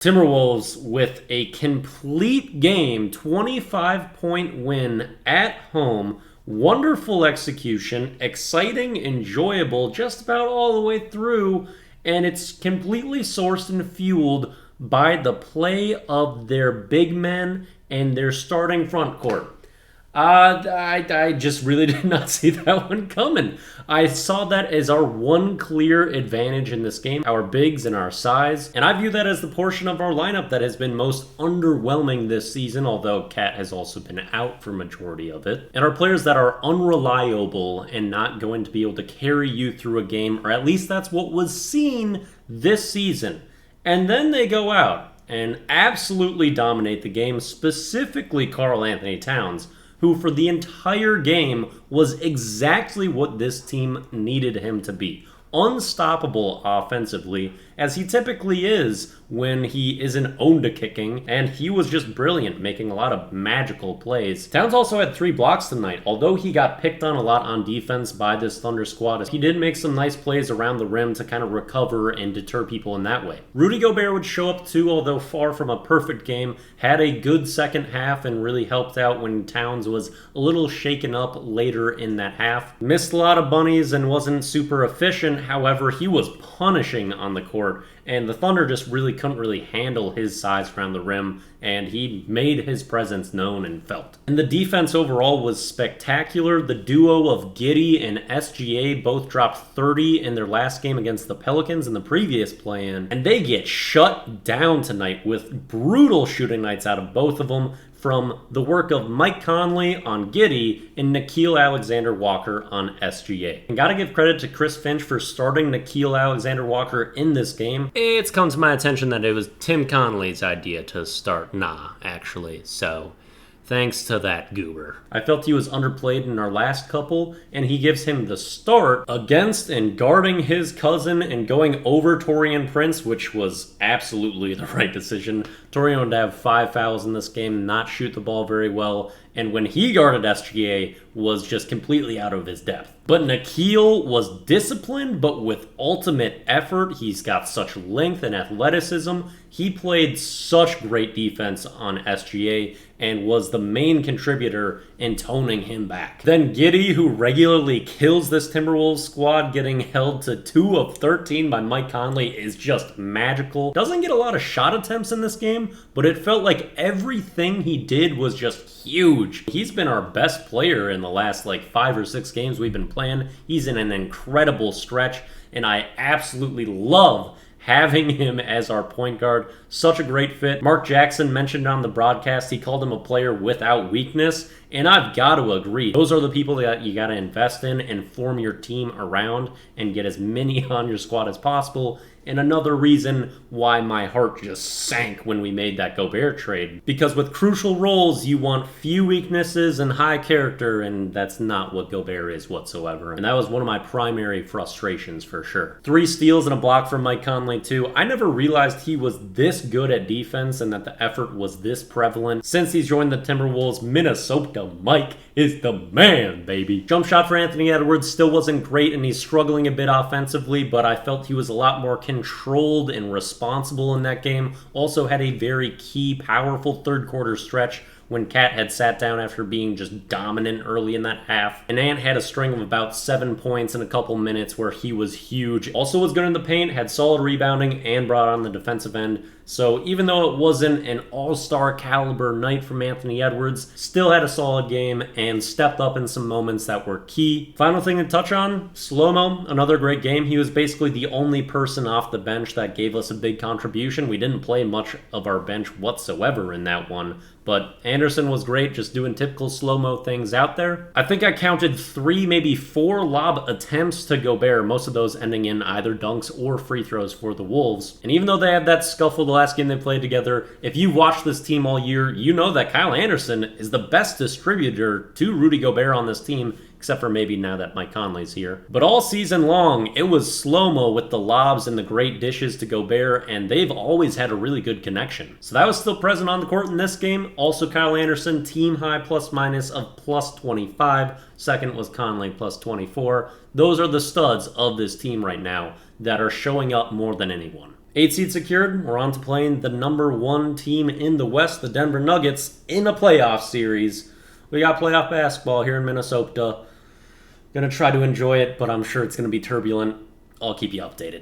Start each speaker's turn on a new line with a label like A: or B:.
A: Timberwolves with a complete game, 25-point win at home. Wonderful execution, exciting, enjoyable just about all the way through, and it's completely sourced and fueled by the play of their big men and their starting front court. I just really did not see that one coming. I saw that as our one clear advantage in this game, our bigs and our size, and I view that as the portion of our lineup that has been most underwhelming this season, although Kat has also been out for majority of it, and our players that are unreliable and not going to be able to carry you through a game, or at least that's what was seen this season. And then they go out and absolutely dominate the game, specifically Karl Anthony Towns, who for the entire game was exactly what this team needed him to be. Unstoppable offensively, as he typically is when he isn't owned to kicking, and he was just brilliant, making a lot of magical plays. Towns also had 3 blocks tonight. Although he got picked on a lot on defense by this Thunder squad, he did make some nice plays around the rim to kind of recover and deter people in that way. Rudy Gobert would show up too, although far from a perfect game, had a good second half and really helped out when Towns was a little shaken up later in that half. Missed a lot of bunnies and wasn't super efficient. However, he was punishing on the court, and the Thunder just really couldn't handle his size around the rim, and he made his presence known and felt. And the defense overall was spectacular. The duo of Giddey and SGA both dropped 30 in their last game against the Pelicans in the previous play-in, and they get shut down tonight with brutal shooting nights out of both of them, from the work of Mike Conley on Giddey and Nickeil Alexander-Walker on SGA. And gotta give credit to Chris Finch for starting Nickeil Alexander-Walker in this game. It's come to my attention that it was Tim Conley's idea to start actually, so thanks to that goober. I felt he was underplayed in our last couple, and he gives him the start against and guarding his cousin and going over Taurean Prince, which was absolutely the right decision. Taurean would have 5 fouls in this game, not shoot the ball very well, and when he guarded SGA, was just completely out of his depth. But Nickeil was disciplined, but with ultimate effort. He's got such length and athleticism. He played such great defense on SGA and was the main contributor in toning him back. Then Giddey, who regularly kills this Timberwolves squad, getting held to 2 of 13 by Mike Conley is just magical. Doesn't get a lot of shot attempts in this game, but it felt like everything he did was just huge. He's been our best player in the last 5 or 6 games we've been playing. He's in an incredible stretch, and I absolutely love having him as our point guard. Such a great fit. Mark Jackson mentioned on the broadcast he called him a player without weakness, and I've got to agree. Those are the people that you got to invest in and form your team around and get as many on your squad as possible. And another reason why my heart just sank when we made that Gobert trade. Because with crucial roles, you want few weaknesses and high character, and that's not what Gobert is whatsoever. And that was one of my primary frustrations for sure. 3 steals and a block from Mike Conley too. I never realized he was this good at defense and that the effort was this prevalent. Since he's joined the Timberwolves, Minnesota Mike is the man, baby. Jump shot for Anthony Edwards still wasn't great, and he's struggling a bit offensively, but I felt he was a lot more controlled and responsible in that game. Also had a very key, powerful third quarter stretch when Kat had sat down after being just dominant early in that half. And Ant had a string of about 7 points in a couple minutes where he was huge. Also was good in the paint, had solid rebounding, and brought on the defensive end. So even though it wasn't an all-star caliber night from Anthony Edwards, still had a solid game and stepped up in some moments that were key. Final thing to touch on, Slow-Mo, another great game. He was basically the only person off the bench that gave us a big contribution. We didn't play much of our bench whatsoever in that one, but Anderson was great, just doing typical Slow-Mo things out there. I think I counted 3, maybe 4 lob attempts to Gobert, most of those ending in either dunks or free throws for the Wolves. And even though they had that scuffle the last game they played together, if you've watched this team all year, you know that Kyle Anderson is the best distributor to Rudy Gobert on this team, except for maybe now that Mike Conley's here. But all season long, it was Slow-Mo with the lobs and the great dishes to Gobert, and they've always had a really good connection. So that was still present on the court in this game. Also Kyle Anderson, team high plus minus of plus 25. Second was Conley plus 24. Those are the studs of this team right now that are showing up more than anyone. 8 seed secured. We're on to playing the number 1 team in the West, the Denver Nuggets, in a playoff series. We got playoff basketball here in Minnesota. Gonna try to enjoy it, but I'm sure it's gonna be turbulent. I'll keep you updated.